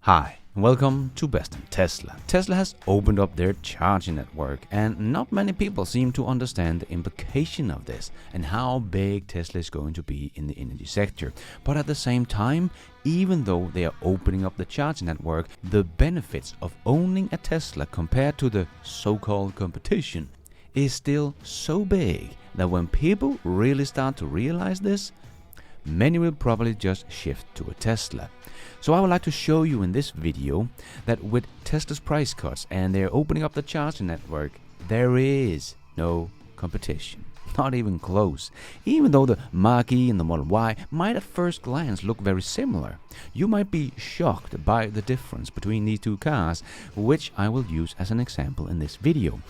Hi, and welcome to Best in Tesla. Tesla has opened up their charging network, and not many people seem to understand the implication of this and how big Tesla is going to be in the energy sector. But at the same time, even though they are opening up the charging network, the benefits of owning a Tesla compared to the so-called competition is still so big that when people really start to realize this, many will probably just shift to a Tesla. So I would like to show you in this video that with Tesla's price cuts and they're opening up the charging network, there is no competition. Not even close. Even though the Mach-E and the Model Y might at first glance look very similar, you might be shocked by the difference between these two cars, which I will use as an example in this video,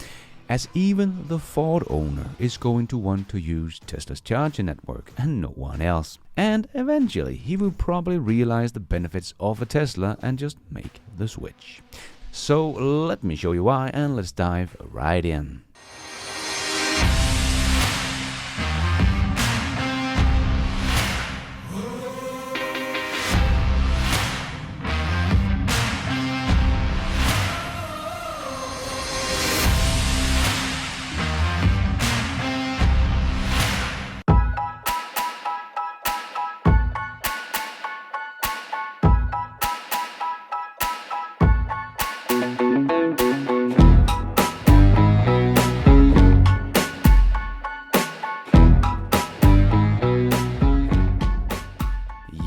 as even the Ford owner is going to want to use Tesla's charging network and no one else. And eventually he will probably realize the benefits of a Tesla and just make the switch. So let me show you why, and let's dive right in.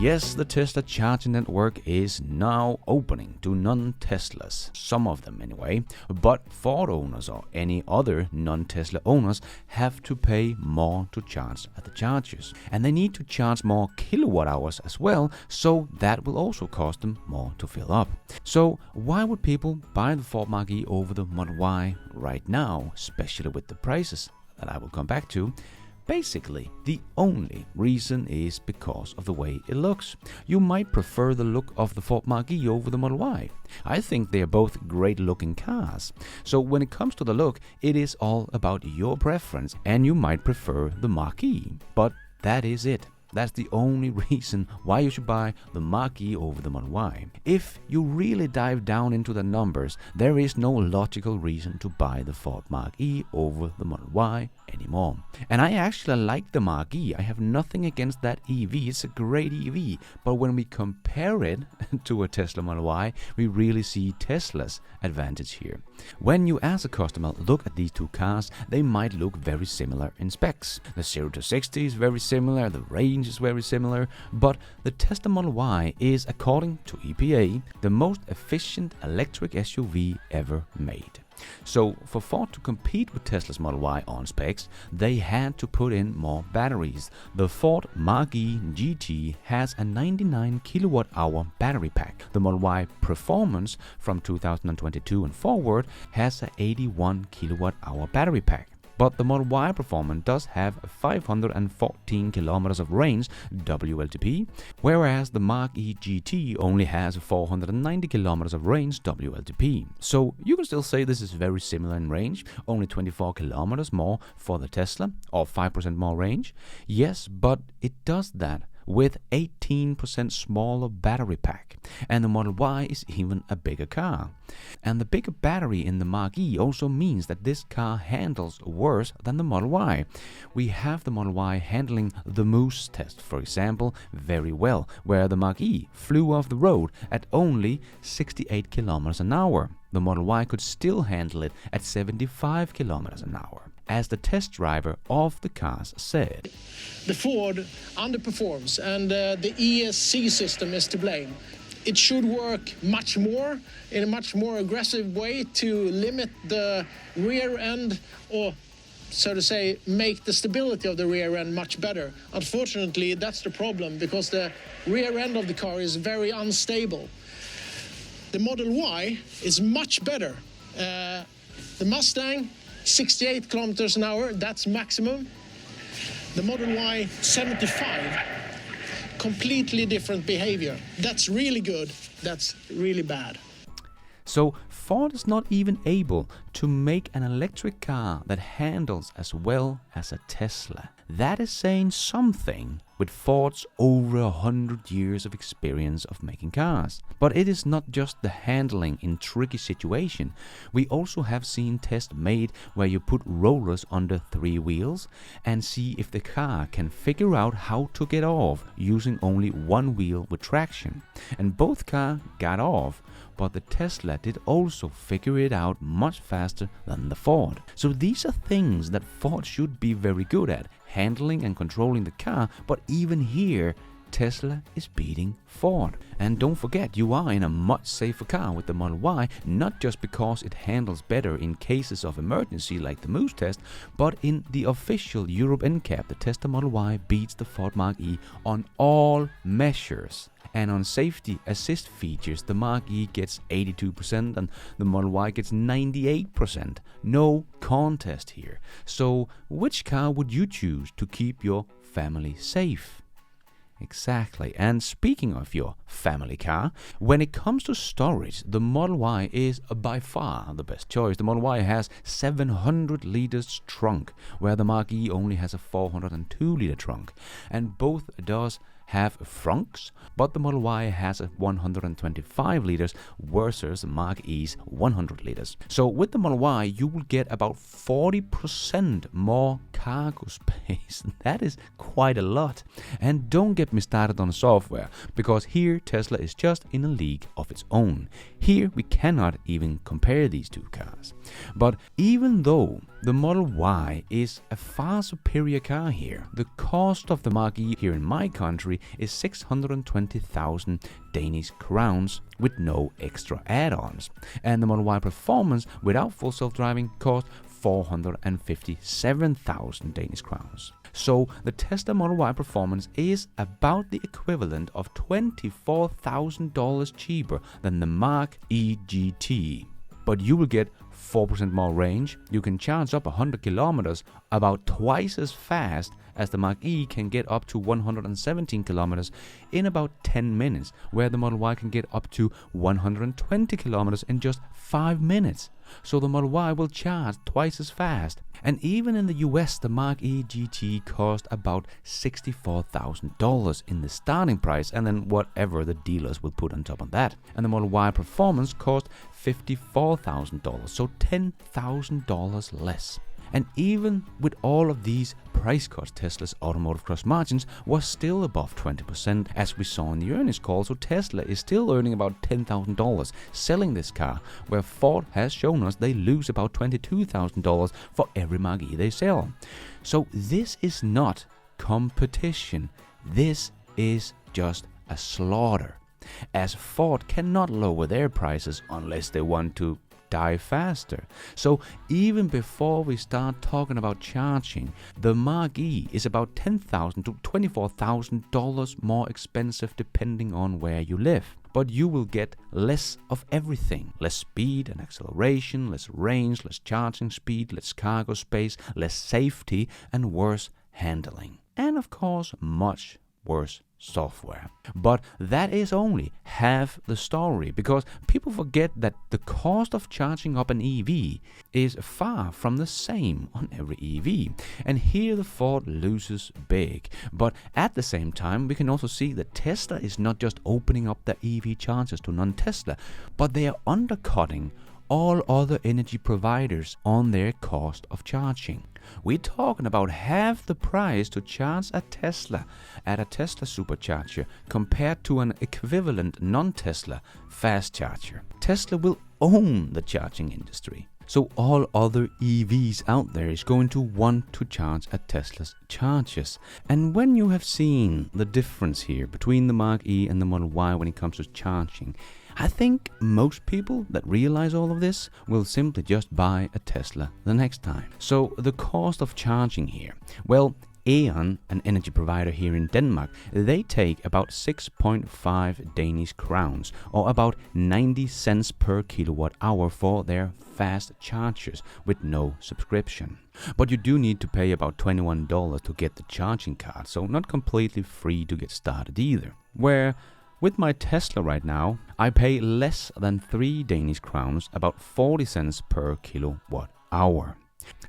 Yes, the Tesla charging network is now opening to non-Teslas, some of them anyway, but Ford owners or any other non-Tesla owners have to pay more to charge at the chargers. And they need to charge more kilowatt hours as well, so that will also cost them more to fill up. So why would people buy the Ford Mach-E over the Model Y right now, especially with the prices that I will come back to? Basically, the only reason is because of the way it looks. You might prefer the look of the Ford Mach-E over the Model Y. I think they are both great looking cars. So when it comes to the look, it is all about your preference, and you might prefer the Mach-E. But that is it. That's the only reason why you should buy the Mach-E over the Model Y. If you really dive down into the numbers, there is no logical reason to buy the Ford Mach-E over the Model Y anymore. And I actually like the Mach-E. I have nothing against that EV. It's a great EV. But when we compare it to a Tesla Model Y, we really see Tesla's advantage here. When you as a customer look at these two cars, they might look very similar in specs. The 0 to 60 is very similar, the range is very similar, but the Tesla Model Y is, according to EPA, the most efficient electric SUV ever made. So for Ford to compete with Tesla's Model Y on specs, they had to put in more batteries. The Ford Mach-E GT has a 99 kilowatt hour battery pack. The Model Y Performance from 2022 and forward has a 81 kilowatt hour battery pack. But the Model Y Performance does have 514 kilometers of range WLTP, whereas the Mach-E GT only has 490 kilometers of range WLTP. So you can still say this is very similar in range, only 24 kilometers more for the Tesla, or 5% more range. Yes, but it does that with 18% smaller battery pack, and the Model Y is even a bigger car. And the bigger battery in the Mach-E also means that this car handles worse than the Model Y. We have the Model Y handling the Moose test, for example, very well, where the Mach-E flew off the road at only 68 kilometers an hour. The Model Y could still handle it at 75 kilometers an hour. As the test driver of the cars said, the Ford underperforms, and the ESC system is to blame. It should work much more in a much more aggressive way to limit the rear end, or so to say, make the stability of the rear end much better. Unfortunately, that's the problem, because the rear end of the car is very unstable. The Model Y is much better. The Mustang, 68 kilometers an hour, that's maximum. The Model Y 75, completely different behavior. That's really good, that's really bad. So Ford is not even able to make an electric car that handles as well as a Tesla. that is saying something with Ford's over 100 years of experience of making cars. But it is not just the handling in tricky situation. We also have seen tests made where you put rollers under 3 wheels and see if the car can figure out how to get off using only 1 wheel with traction. And both cars got off, but the Tesla did also figure it out much faster than the Ford. So these are things that Ford should be very good at, handling and controlling the car, but even here, Tesla is beating Ford. And don't forget, you are in a much safer car with the Model Y, not just because it handles better in cases of emergency like the Moose test, but in the official Europe NCAP, the Tesla Model Y beats the Ford Mark E on all measures. And on safety assist features, the Mark E gets 82% and the Model Y gets 98%. No contest here. So which car would you choose to keep your family safe? Exactly. And speaking of your family car, when it comes to storage, the Model Y is by far the best choice. The Model Y has 700 liters trunk, where the Mark E only has a 402 liter trunk. And both does have frunks, but the Model Y has a 125 liters versus Mark E's 100 liters. So with the Model Y, you will get about 40% more cargo space. That is quite a lot. And don't get me started on software, because here Tesla is just in a league of its own. Here we cannot even compare these two cars. But even though the Model Y is a far superior car here, the cost of the Mark E here in my country is 620,000 Danish crowns with no extra add-ons. And the Model Y Performance without full self-driving costs 457,000 Danish crowns. So the Tesla Model Y Performance is about the equivalent of $24,000 cheaper than the Mark E GT. But you will get 4% more range. You can charge up 100 kilometers, about twice as fast as the Mark E can get up to 117 kilometers in about 10 minutes, where the Model Y can get up to 120 kilometers in just 5 minutes. So the Model Y will charge twice as fast. And even in the US, the Mark E GT cost about $64,000 in the starting price, and then whatever the dealers will put on top of that. And the Model Y Performance cost $54,000, so $10,000 less. And even with all of these price cuts, Tesla's automotive gross margins was still above 20%, as we saw in the earnings call. So Tesla is still earning about $10,000 selling this car, where Ford has shown us they lose about $22,000 for every Mark E they sell. So this is not competition. This is just a slaughter, as Ford cannot lower their prices unless they want to die faster. So even before we start talking about charging, the Mark E is about $10,000 to $24,000 more expensive depending on where you live. But you will get less of everything. Less speed and acceleration, less range, less charging speed, less cargo space, less safety, and worse handling. And of course, much worse software. But that is only half the story, because people forget that the cost of charging up an EV is far from the same on every EV. And here the Ford loses big. But at the same time, we can also see that Tesla is not just opening up their EV chargers to non-Tesla, but they are undercutting all other energy providers on their cost of charging. We're talking about half the price to charge a Tesla at a Tesla supercharger compared to an equivalent non-Tesla fast charger. Tesla will own the charging industry. So all other EVs out there is going to want to charge at Tesla's chargers. And when you have seen the difference here between the Mark E and the Model Y when it comes to charging, I think most people that realize all of this will simply just buy a Tesla the next time. So the cost of charging here, well, Aeon, an energy provider here in Denmark, they take about 6.5 Danish crowns, or about 90 cents per kilowatt hour for their fast chargers with no subscription. But you do need to pay about $21 to get the charging card, so not completely free to get started either. Where with my Tesla right now, I pay less than 3 Danish crowns, about 40 cents per kilowatt hour.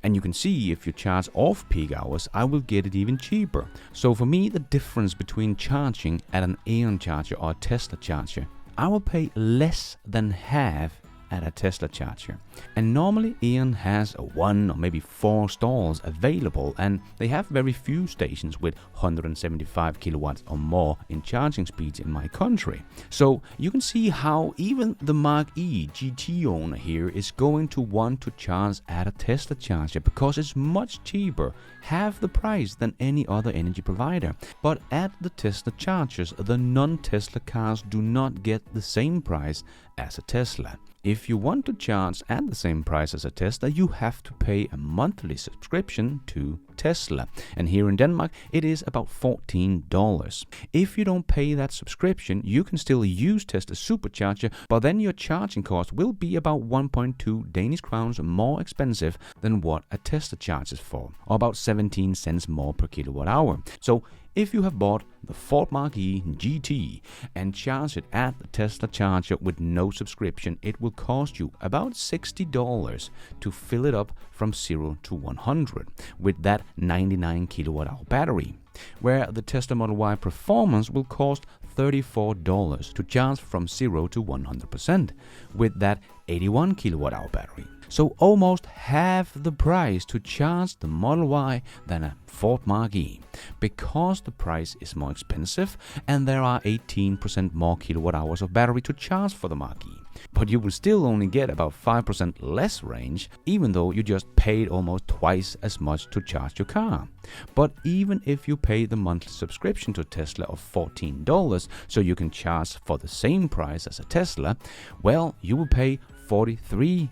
And you can see if you charge off peak hours, I will get it even cheaper. So for me, the difference between charging at an Aeon charger or a Tesla charger, I will pay less than half at a Tesla charger. And normally Aeon has 1 or maybe 4 stalls available, and they have very few stations with 175 kilowatts or more in charging speeds in my country. So you can see how even the Mark E GT owner here is going to want to charge at a Tesla charger because it's much cheaper, half the price than any other energy provider. But at the Tesla chargers, the non-Tesla cars do not get the same price as a Tesla. If you want to charge at the same price as a Tesla, you have to pay a monthly subscription to Tesla. And here in Denmark, it is about $14. If you don't pay that subscription, you can still use Tesla Supercharger, but then your charging cost will be about 1.2 Danish crowns more expensive than what a Tesla charges for, or about 17 cents more per kilowatt hour. So if you have bought the Ford Mark E GT and charge it at the Tesla charger with no subscription, it will cost you about $60 to fill it up from 0 to 100 with that 99 kilowatt hour battery, where the Tesla Model Y Performance will cost $34 to charge from 0 to 100% with that 81 kilowatt hour battery. So almost half the price to charge the Model Y than a Ford Mark E, because the price is more expensive and there are 18% more kilowatt hours of battery to charge for the Mark E. But you will still only get about 5% less range, even though you just paid almost twice as much to charge your car. But even if you pay the monthly subscription to Tesla of $14 so you can charge for the same price as a Tesla, well, you will pay $43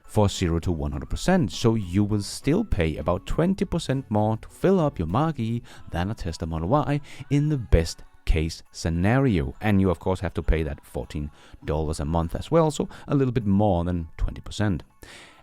for 0 to 100%, so you will still pay about 20% more to fill up your Mark E than a Tesla Model Y in the best case scenario. And you of course have to pay that $14 a month as well, so a little bit more than 20%.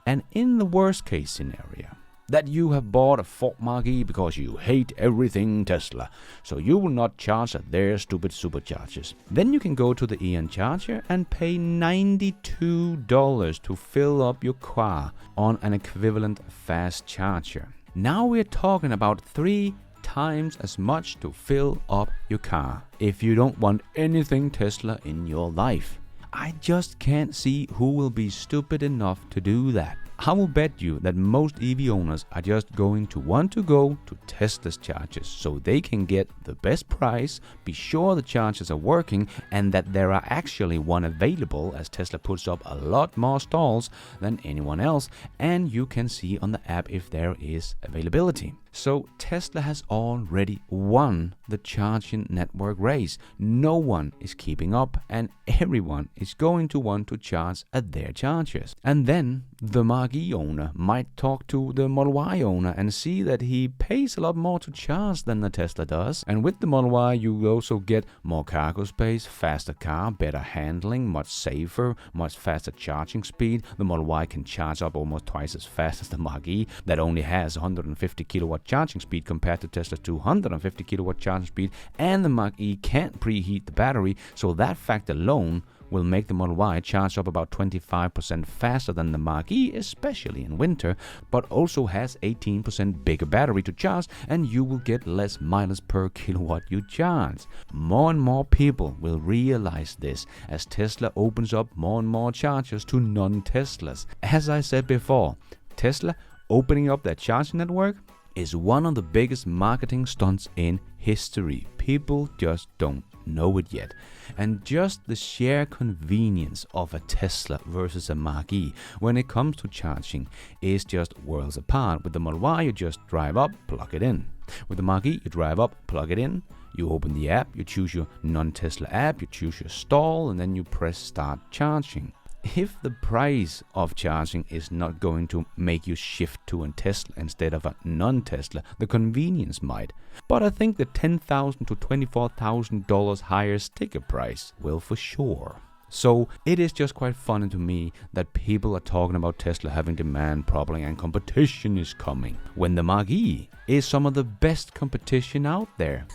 And in the worst case scenario, that you have bought a Ford Mark E because you hate everything Tesla, so you will not charge at their stupid superchargers. Then you can go to the Aeon charger and pay $92 to fill up your car on an equivalent fast charger. Now we're talking about 3 times as much to fill up your car if you don't want anything Tesla in your life. I just can't see who will be stupid enough to do that. I will bet you that most EV owners are just going to want to go to Tesla's chargers so they can get the best price, be sure the chargers are working, and that there are actually one available, as Tesla puts up a lot more stalls than anyone else, and you can see on the app if there is availability. So Tesla has already won the charging network race. No one is keeping up and everyone is going to want to charge at their chargers. And then the Mark E owner might talk to the Model Y owner and see that he pays a lot more to charge than the Tesla does. And with the Model Y you also get more cargo space, faster car, better handling, much safer, much faster charging speed. The Model Y can charge up almost twice as fast as the Mark E that only has 150 kilowatt charging speed compared to Tesla's 250 kilowatt charging speed, and the Mark E can't preheat the battery, so that fact alone will make the Model Y charge up about 25% faster than the Mark E, especially in winter, but also has 18% bigger battery to charge, and you will get less mileage per kilowatt you charge. More and more people will realize this as Tesla opens up more and more chargers to non-Teslas. As I said before, Tesla opening up their charging network is one of the biggest marketing stunts in history. People just don't know it yet. And just the sheer convenience of a Tesla versus a Mark E when it comes to charging is just worlds apart. With the Model Y, you just drive up, plug it in. With the Mark E, you drive up, plug it in, you open the app, you choose your non-Tesla app, you choose your stall, and then you press start charging. If the price of charging is not going to make you shift to a Tesla instead of a non-Tesla, the convenience might. But I think the $10,000 to $24,000 higher sticker price will for sure. So it is just quite funny to me that people are talking about Tesla having demand problem and competition is coming, when the Mark E is some of the best competition out there.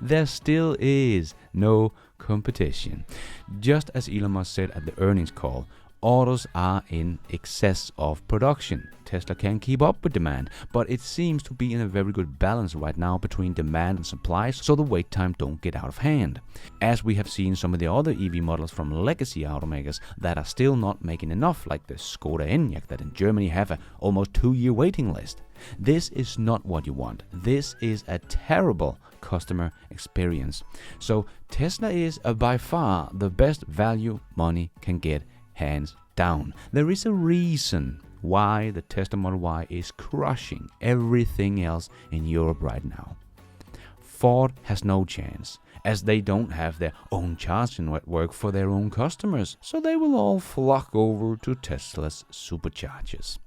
There still is no competition. Just as Elon Musk said at the earnings call, Orders are in excess of production. Tesla can keep up with demand, but it seems to be in a very good balance right now between demand and supply, so the wait time don't get out of hand. As we have seen some of the other EV models from legacy automakers that are still not making enough, like the Skoda Enyaq that in Germany have a almost 2-year waiting list. This is not what you want. This is a terrible customer experience. So Tesla is by far the best value money can get, hands down. There is a reason why the Tesla Model Y is crushing everything else in Europe right now. Ford has no chance, as they don't have their own charging network for their own customers, so they will all flock over to Tesla's superchargers.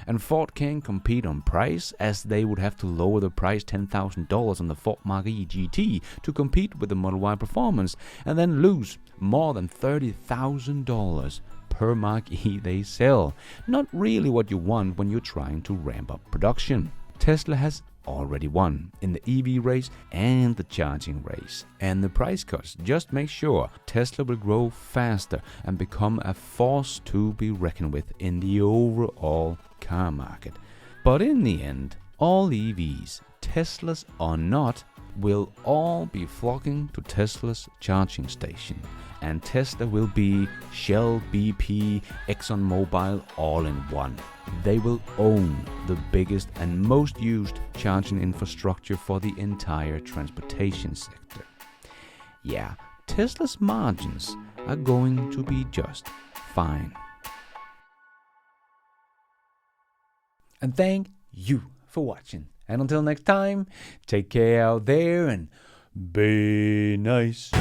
And Ford can't compete on price, as they would have to lower the price $10,000 on the Ford Mach-E GT to compete with the Model Y Performance, and then lose more than $30,000 per Mach-E they sell. Not really what you want when you're trying to ramp up production. Tesla has already won in the EV race and the charging race, and the price cuts just make sure Tesla will grow faster and become a force to be reckoned with in the overall car market. But in the end, all EVs, Teslas or not, will all be flocking to Tesla's charging station, and Tesla will be Shell, BP, ExxonMobil all in one. They will own the biggest and most used charging infrastructure for the entire transportation sector. Yeah, Tesla's margins are going to be just fine. And thank you for watching. And until next time, take care out there and be nice.